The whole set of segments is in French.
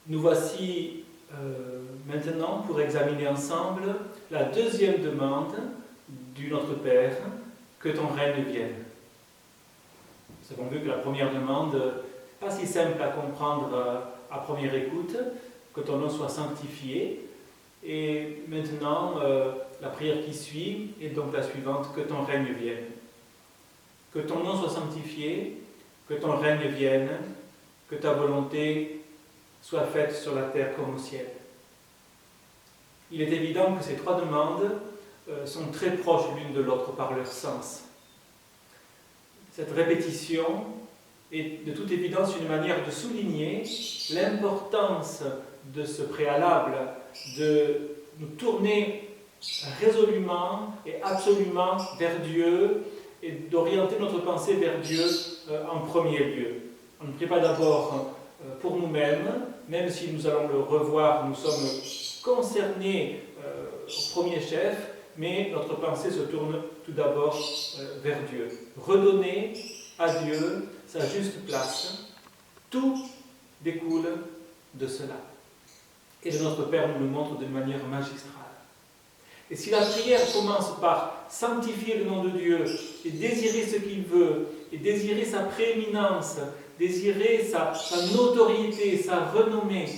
Nous voici maintenant pour examiner ensemble la deuxième demande du Notre Père, que ton règne vienne. Nous avons vu que la première demande n'est pas si simple à comprendre à première écoute, que ton nom soit sanctifié. Et maintenant, la prière qui suit est donc la suivante, que ton règne vienne. Que ton nom soit sanctifié, que ton règne vienne, que ta volonté soit faite sur la terre comme au ciel. Il est évident que ces trois demandes sont très proches l'une de l'autre par leur sens. Cette répétition est de toute évidence une manière de souligner l'importance de ce préalable, de nous tourner résolument et absolument vers Dieu et d'orienter notre pensée vers Dieu en premier lieu. On ne prie pas d'abord pour nous-mêmes, même si nous allons le revoir, nous sommes concernés au premier chef, mais notre pensée se tourne tout d'abord vers Dieu. Redonner à Dieu sa juste place, tout découle de cela. Et le Notre Père nous le montre de manière magistrale. Et si la prière commence par sanctifier le nom de Dieu et désirer ce qu'il veut, et désirer sa prééminence, désirer sa notoriété, sa renommée,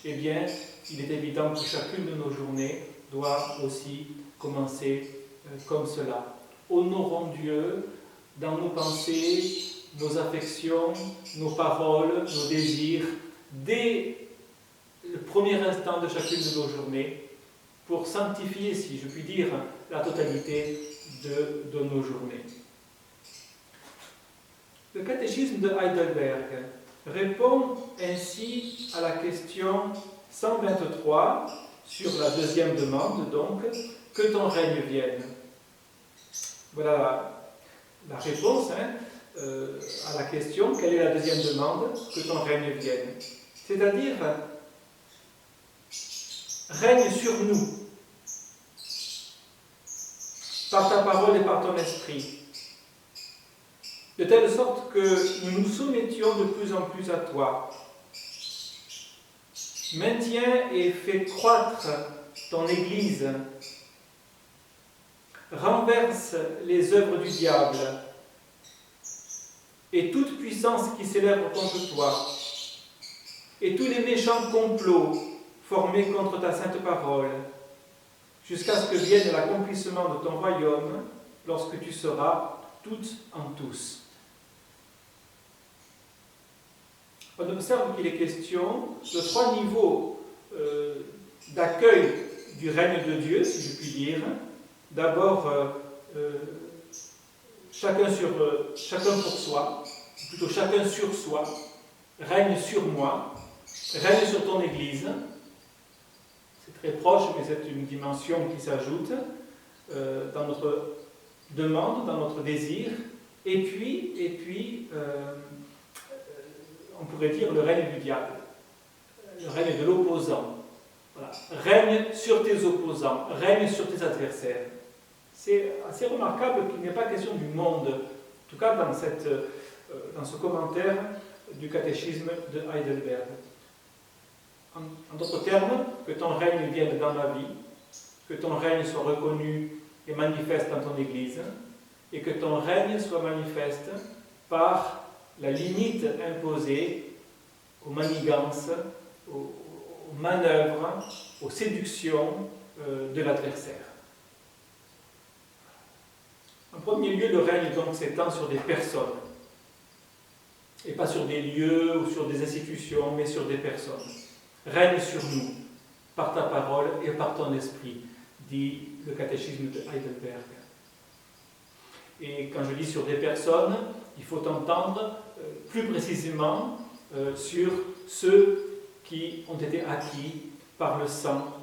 eh bien, il est évident que chacune de nos journées doit aussi commencer comme cela. Honorons Dieu dans nos pensées, nos affections, nos paroles, nos désirs, dès le premier instant de chacune de nos journées, pour sanctifier, si je puis dire, la totalité de nos journées. Le catéchisme de Heidelberg répond ainsi à la question 123 sur la deuxième demande, donc, que ton règne vienne. Voilà la réponse à la question, quelle est la deuxième demande, que ton règne vienne. C'est-à-dire, règne sur nous, par ta parole et par ton esprit, de telle sorte que nous nous soumettions de plus en plus à toi. Maintiens et fais croître ton Église. Renverse les œuvres du diable et toute puissance qui s'élève contre toi, et tous les méchants complots formés contre ta sainte parole, jusqu'à ce que vienne l'accomplissement de ton royaume, lorsque tu seras toutes en tous. On observe qu'il est question de trois niveaux d'accueil du règne de Dieu, si je puis dire. D'abord, chacun pour soi, plutôt chacun sur soi, règne sur moi, règne sur ton Église. C'est très proche, mais c'est une dimension qui s'ajoute dans notre demande, dans notre désir. Et puis on pourrait dire le règne du diable, le règne de l'opposant. Voilà. Règne sur tes opposants, règne sur tes adversaires. C'est assez remarquable qu'il n'est pas question du monde, en tout cas dans ce commentaire du catéchisme de Heidelberg. En d'autres termes, que ton règne vienne dans ma vie, que ton règne soit reconnu et manifeste dans ton Église, et que ton règne soit manifeste par la limite imposée aux manigances, aux manœuvres, aux séductions de l'adversaire. En premier lieu, le règne donc s'étend sur des personnes, et pas sur des lieux ou sur des institutions, mais sur des personnes. Règne sur nous, par ta parole et par ton esprit, dit le catéchisme de Heidelberg. Et quand je dis sur des personnes, il faut entendre plus précisément sur ceux qui ont été acquis par le sang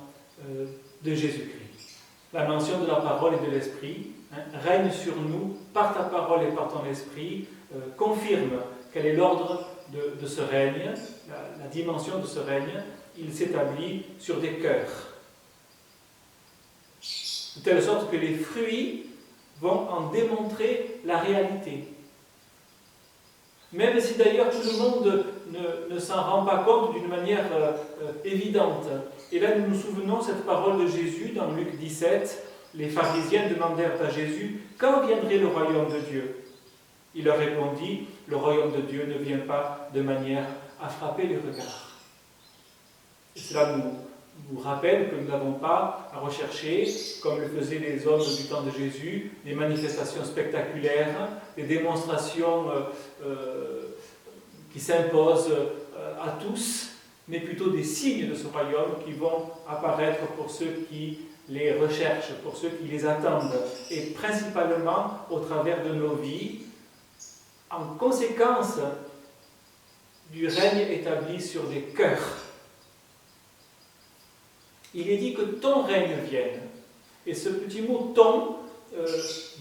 de Jésus-Christ. La mention de la parole et de l'esprit, règne sur nous par ta parole et par ton esprit, confirme quel est l'ordre de ce règne, la dimension de ce règne. Il s'établit sur des cœurs, de telle sorte que les fruits vont en démontrer la réalité. Même si d'ailleurs tout le monde ne s'en rend pas compte d'une manière évidente. Et là, nous nous souvenons cette parole de Jésus dans Luc 17. Les pharisiens demandèrent à Jésus « Quand viendrait le royaume de Dieu ?» Il leur répondit « Le royaume de Dieu ne vient pas de manière à frapper les regards. » Et cela nous rappelle que nous n'avons pas à rechercher, comme le faisaient les hommes du temps de Jésus, des manifestations spectaculaires, des démonstrations qui s'imposent à tous, mais plutôt des signes de ce royaume qui vont apparaître pour ceux qui les recherchent, pour ceux qui les attendent, et principalement au travers de nos vies, en conséquence du règne établi sur les cœurs. Il est dit que ton règne vienne. Et ce petit mot « ton »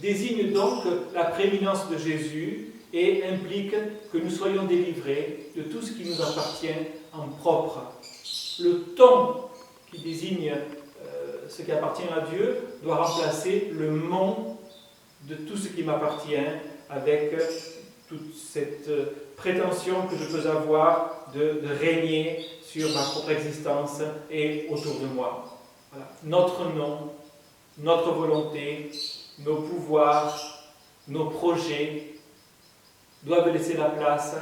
désigne donc la prééminence de Jésus et implique que nous soyons délivrés de tout ce qui nous appartient en propre. Le « ton » qui désigne ce qui appartient à Dieu doit remplacer le « mon » de tout ce qui m'appartient, avec toute cette prétention que je peux avoir de régner sur ma propre existence et autour de moi. Voilà. Notre nom, notre volonté, nos pouvoirs, nos projets doivent laisser la place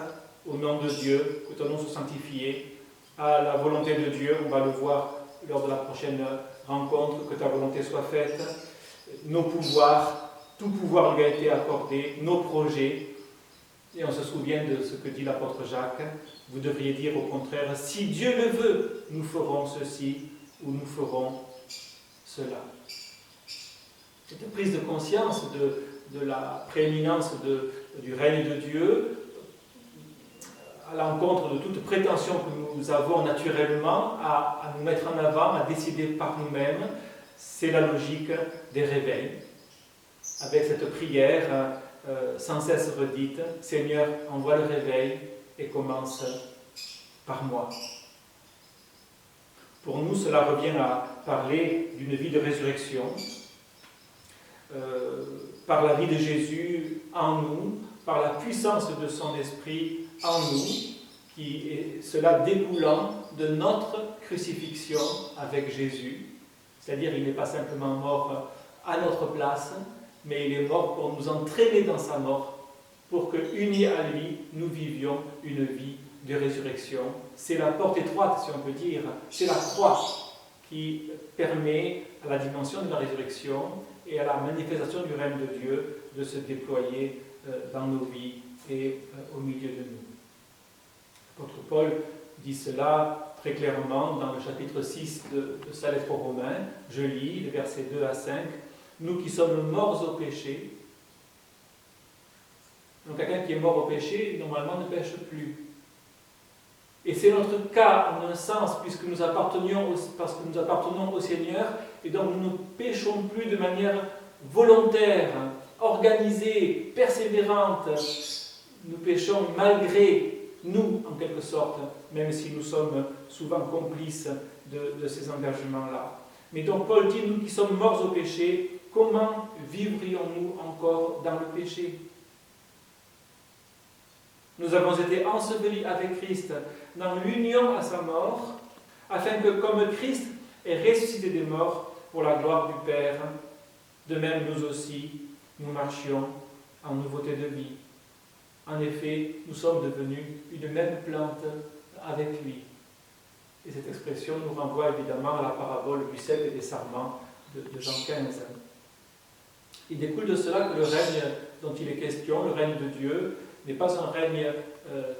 au nom de Dieu, que ton nom soit sanctifié, à la volonté de Dieu, on va le voir lors de la prochaine rencontre, que ta volonté soit faite, nos pouvoirs, tout pouvoir lui a été accordé, nos projets, et on se souvient de ce que dit l'apôtre Jacques, vous devriez dire au contraire, si Dieu le veut, nous ferons ceci ou nous ferons cela. Cette prise de conscience de la prééminence du règne de Dieu, à l'encontre de toute prétention que nous avons naturellement à nous mettre en avant, à décider par nous-mêmes, c'est la logique des réveils. Avec cette prière sans cesse redite, Seigneur, envoie le réveil et commence par moi. Pour nous, cela revient à parler d'une vie de résurrection, par la vie de Jésus en nous, par la puissance de son esprit en nous, cela découlant de notre crucifixion avec Jésus. C'est-à-dire, il n'est pas simplement mort à notre place, mais il est mort pour nous entraîner dans sa mort, pour que, unis à lui, nous vivions une vie de résurrection. C'est la porte étroite, si on peut dire, c'est la croix qui permet à la dimension de la résurrection et à la manifestation du règne de Dieu de se déployer dans nos vies et au milieu de nous. L'apôtre Paul dit cela très clairement dans le chapitre 6 de sa lettre aux Romains. Je lis les versets 2 à 5. Nous qui sommes morts au péché, donc quelqu'un qui est mort au péché, normalement ne pêche plus. Et c'est notre cas, en un sens, puisque nous appartenons au Seigneur, et donc nous ne péchons plus de manière volontaire, organisée, persévérante. Nous péchons malgré nous, en quelque sorte, même si nous sommes souvent complices de ces engagements-là. Mais donc Paul dit, nous qui sommes morts au péché, comment vivrions-nous encore dans le péché ? Nous avons été ensevelis avec Christ dans l'union à sa mort, afin que, comme Christ est ressuscité des morts pour la gloire du Père, de même nous aussi, nous marchions en nouveauté de vie. En effet, nous sommes devenus une même plante avec lui. Et cette expression nous renvoie évidemment à la parabole du cep et des sarments de Jean 15. Il découle de cela que le règne dont il est question, le règne de Dieu, n'est pas un règne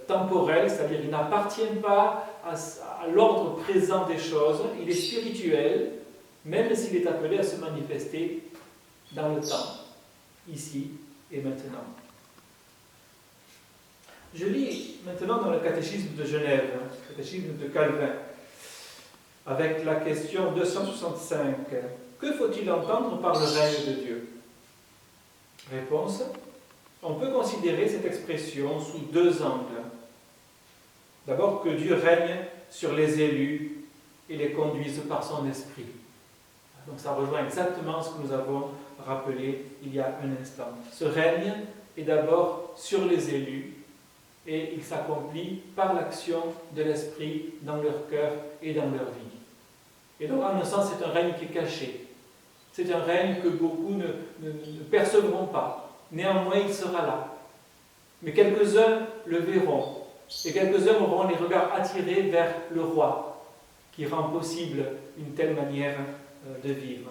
temporel, c'est-à-dire il n'appartient pas à l'ordre présent des choses, il est spirituel, même s'il est appelé à se manifester dans le temps, ici et maintenant. Je lis maintenant dans le catéchisme de Genève, le catéchisme de Calvin, avec la question 265. Que faut-il entendre par le règne de Dieu ? Réponse. On peut considérer cette expression sous deux angles. D'abord, que Dieu règne sur les élus et les conduise par son esprit. Donc ça rejoint exactement ce que nous avons rappelé il y a un instant. Ce règne est d'abord sur les élus et il s'accomplit par l'action de l'Esprit dans leur cœur et dans leur vie. Et donc, en un sens, c'est un règne qui est caché. C'est un règne que beaucoup ne percevront pas. Néanmoins, il sera là. Mais quelques-uns le verront. Et quelques-uns auront les regards attirés vers le roi, qui rend possible une telle manière de vivre.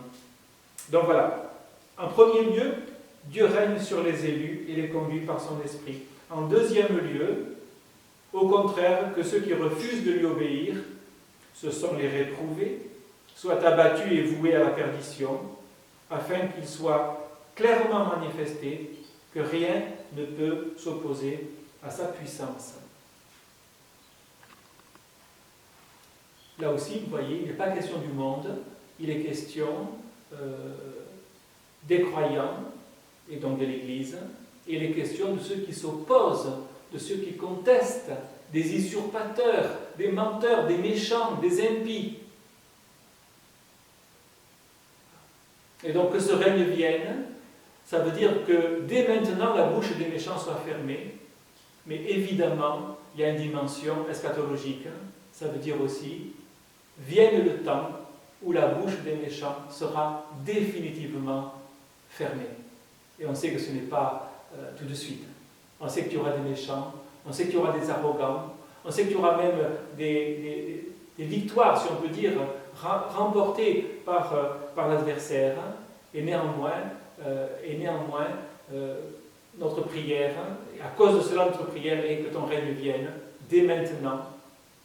Donc voilà. En premier lieu, Dieu règne sur les élus et les conduit par son esprit. En deuxième lieu, au contraire, que ceux qui refusent de lui obéir, ce sont les réprouvés, soient abattus et voués à la perdition, afin qu'il soit clairement manifesté que rien ne peut s'opposer à sa puissance. Là aussi, vous voyez, il n'est pas question du monde, il est question des croyants, et donc de l'Église, et il est question de ceux qui s'opposent, de ceux qui contestent, des usurpateurs, des menteurs, des méchants, des impies. Et donc que ce règne vienne, ça veut dire que dès maintenant la bouche des méchants soit fermée, mais évidemment, il y a une dimension eschatologique, ça veut dire aussi, vienne le temps où la bouche des méchants sera définitivement fermée. Et on sait que ce n'est pas tout de suite. On sait qu'il y aura des méchants, on sait qu'il y aura des arrogants, on sait qu'il y aura même des victoires, si on peut dire, remportées par l'adversaire. Et néanmoins, notre prière, et à cause de cela, notre prière est que ton règne vienne dès maintenant.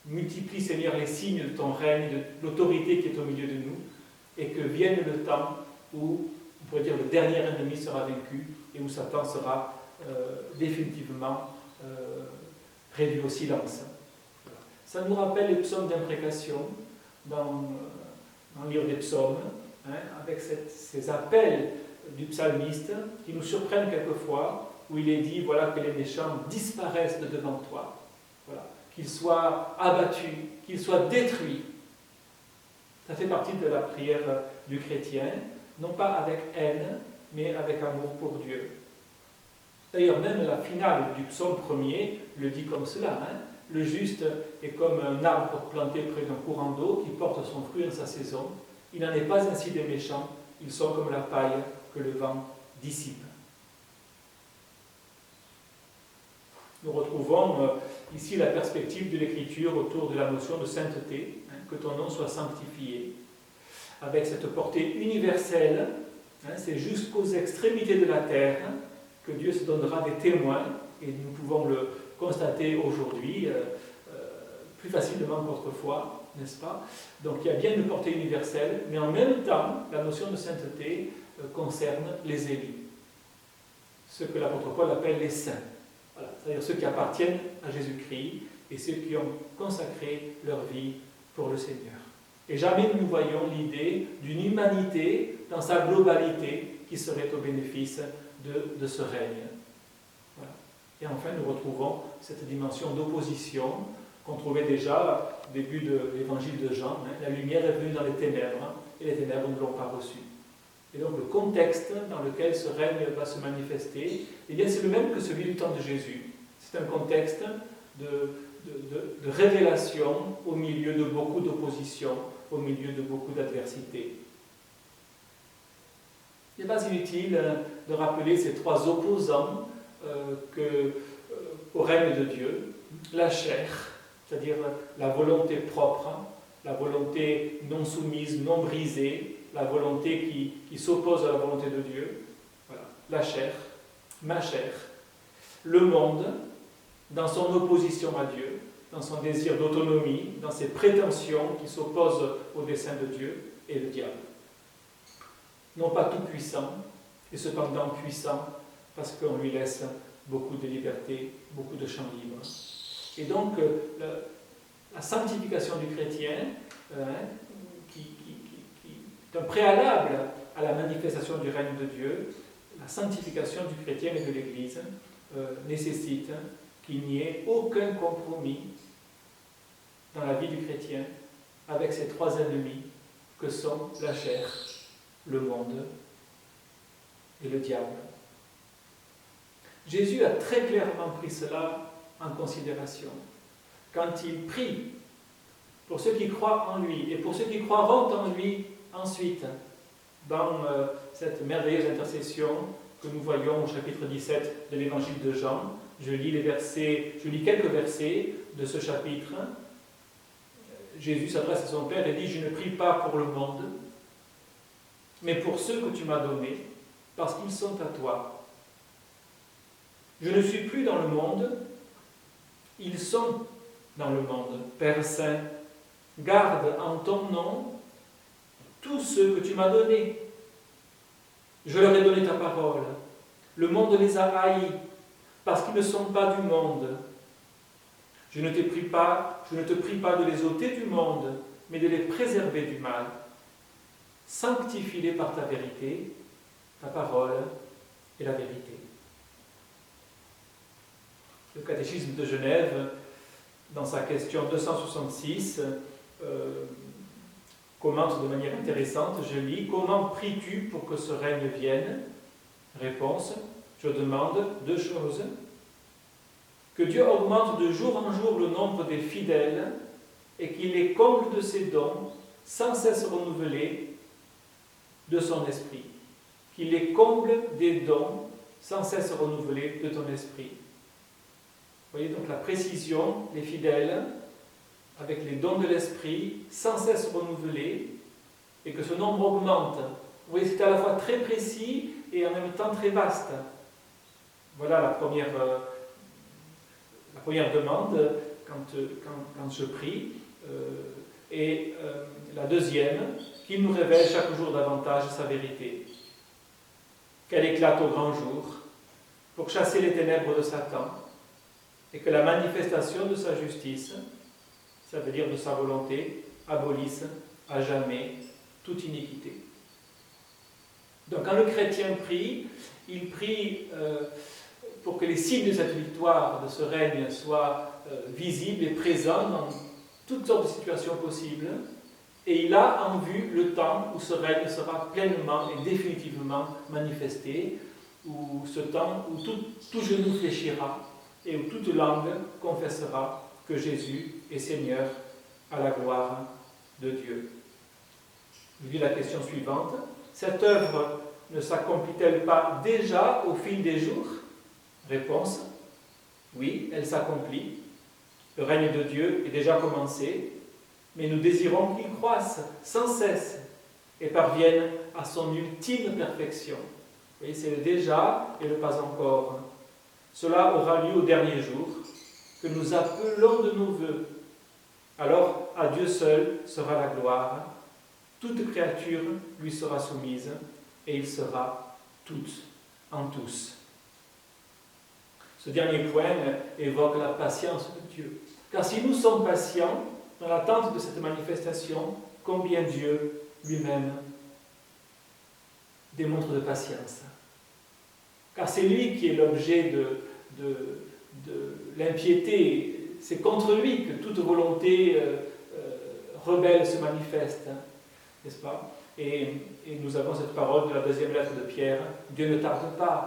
Multiplie, Seigneur, les signes de ton règne, de l'autorité qui est au milieu de nous, et que vienne le temps où, on pourrait dire, le dernier ennemi sera vaincu et où Satan sera définitivement réduit au silence. Voilà. Ça nous rappelle les psaumes d'imprécation dans le livre des psaumes, avec ces appels du psalmiste qui nous surprennent quelquefois, où il est dit, voilà, que les méchants disparaissent de devant toi. Voilà. Qu'ils soient abattus, qu'ils soient détruits. Ça fait partie de la prière du chrétien, non pas avec haine, mais avec amour pour Dieu. D'ailleurs, même la finale du psaume premier le dit comme cela. Le juste est comme un arbre planté près d'un courant d'eau qui porte son fruit en sa saison. Il n'en est pas ainsi des méchants, ils sont comme la paille que le vent dissipe. Nous retrouvons ici la perspective de l'Écriture autour de la notion de sainteté, que ton nom soit sanctifié, avec cette portée universelle, c'est jusqu'aux extrémités de la terre que Dieu se donnera des témoins, et nous pouvons le constater aujourd'hui plus facilement qu'autrefois, n'est-ce pas? Donc il y a bien une portée universelle, mais en même temps, la notion de sainteté concerne les élus, ce que l'apôtre Paul appelle les saints. Voilà. C'est-à-dire ceux qui appartiennent à Jésus-Christ et ceux qui ont consacré leur vie pour le Seigneur. Et jamais nous voyons l'idée d'une humanité dans sa globalité qui serait au bénéfice de ce règne. Voilà. Et enfin, nous retrouvons cette dimension d'opposition qu'on trouvait déjà au début de l'évangile de Jean. La lumière est venue dans les ténèbres et les ténèbres ne l'ont pas reçue. Et donc le contexte dans lequel ce règne va se manifester, eh bien, c'est le même que celui du temps de Jésus. C'est un contexte de révélation au milieu de beaucoup d'opposition, au milieu de beaucoup d'adversité. Il n'est pas inutile de rappeler ces trois opposants au règne de Dieu. La chair, c'est-à-dire la volonté propre, la volonté non soumise, non brisée, la volonté qui s'oppose à la volonté de Dieu. Voilà. La chair, ma chair. Le monde, dans son opposition à Dieu, dans son désir d'autonomie, dans ses prétentions qui s'opposent au dessein de Dieu, et le diable. Non pas tout puissant, et cependant puissant, parce qu'on lui laisse beaucoup de liberté, beaucoup de champ libre. Et donc, la sanctification du chrétien, qui est un préalable à la manifestation du règne de Dieu, la sanctification du chrétien et de l'Église nécessite qu'il n'y ait aucun compromis dans la vie du chrétien avec ces trois ennemis que sont la chair, le monde et le diable. Jésus a très clairement pris cela en considération. Quand il prie pour ceux qui croient en lui et pour ceux qui croiront en lui ensuite, dans cette merveilleuse intercession que nous voyons au chapitre 17 de l'évangile de Jean, je lis quelques versets de ce chapitre. Jésus s'adresse à son Père et dit « Je ne prie pas pour le monde, mais pour ceux que tu m'as donnés, parce qu'ils sont à toi. Je ne suis plus dans le monde, ils sont dans le monde. Père Saint, garde en ton nom tous ceux que tu m'as donnés. Je leur ai donné ta parole. Le monde les a haïs, parce qu'ils ne sont pas du monde. Je ne te prie pas de les ôter du monde, mais de les préserver du mal. Sanctifie-les par ta vérité, ta parole est la vérité. » Le catéchisme de Genève, dans sa question 266, commente de manière intéressante, je lis « Comment pries-tu pour que ce règne vienne ?» Réponse, je demande deux choses. Que Dieu augmente de jour en jour le nombre des fidèles et qu'il les comble de ses dons sans cesse renouvelés de son esprit. Qu'il les comble des dons sans cesse renouvelés de ton esprit. Vous voyez donc la précision des fidèles avec les dons de l'esprit sans cesse renouvelés et que ce nombre augmente. Vous voyez, c'est à la fois très précis et en même temps très vaste. Voilà la première demande quand je prie. Et la deuxième, qu'il nous révèle chaque jour davantage sa vérité. Qu'elle éclate au grand jour pour chasser les ténèbres de Satan et que la manifestation de sa justice, ça veut dire de sa volonté, abolisse à jamais toute iniquité. Donc quand le chrétien prie, il prie pour que les signes de cette victoire, de ce règne, soient visibles et présents dans toutes sortes de situations possibles, et il a en vue le temps où ce règne sera pleinement et définitivement manifesté, où ce temps où tout genou fléchira et où toute langue confessera que Jésus est Seigneur à la gloire de Dieu. Je lis la question suivante. Cette œuvre ne s'accomplit-elle pas déjà au fil des jours ? Réponse. Oui, elle s'accomplit. Le règne de Dieu est déjà commencé, mais nous désirons qu'il croisse sans cesse et parvienne à son ultime perfection. Vous voyez, c'est le déjà et le pas encore. Cela aura lieu au dernier jour, que nous appelons de nos vœux. Alors, à Dieu seul sera la gloire. Toute créature lui sera soumise, et il sera tout en tous. Ce dernier point évoque la patience de Dieu. Car si nous sommes patients dans l'attente de cette manifestation, combien Dieu lui-même démontre de patience. Car c'est lui qui est l'objet de l'impiété. C'est contre lui que toute volonté rebelle se manifeste, n'est-ce pas ? Et nous avons cette parole de la deuxième lettre de Pierre. Dieu ne tarde pas,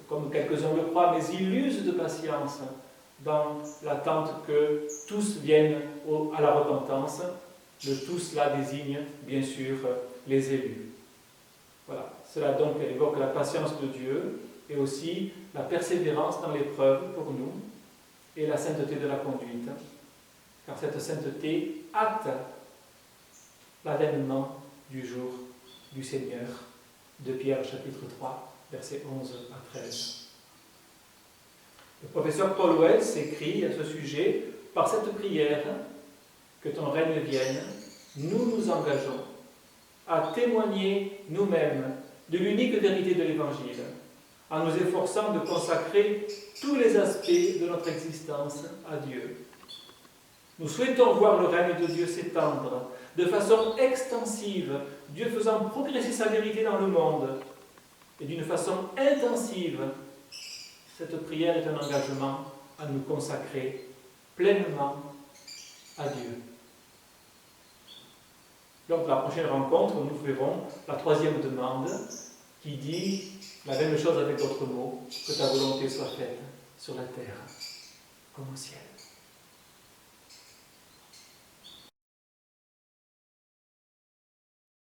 comme quelques-uns le croient, mais il use de patience dans l'attente que tous viennent à la repentance. Le tous là désigne bien sûr les élus. Voilà, cela donc évoque la patience de Dieu et aussi la persévérance dans l'épreuve pour nous et la sainteté de la conduite, car cette sainteté hâte l'avènement du jour du Seigneur, de Pierre chapitre 3, versets 11 à 13. Le professeur Paul Wells écrit à ce sujet, « Par cette prière, que ton règne vienne, nous nous engageons à témoigner nous-mêmes de l'unique vérité de l'Évangile, en nous efforçant de consacrer tous les aspects de notre existence à Dieu. Nous souhaitons voir le règne de Dieu s'étendre de façon extensive, Dieu faisant progresser sa vérité dans le monde, et d'une façon intensive. Cette prière est un engagement à nous consacrer pleinement à Dieu. Lors de la prochaine rencontre, nous verrons la troisième demande qui dit la même chose avec d'autres mots, que ta volonté soit faite sur la terre. comme au ciel.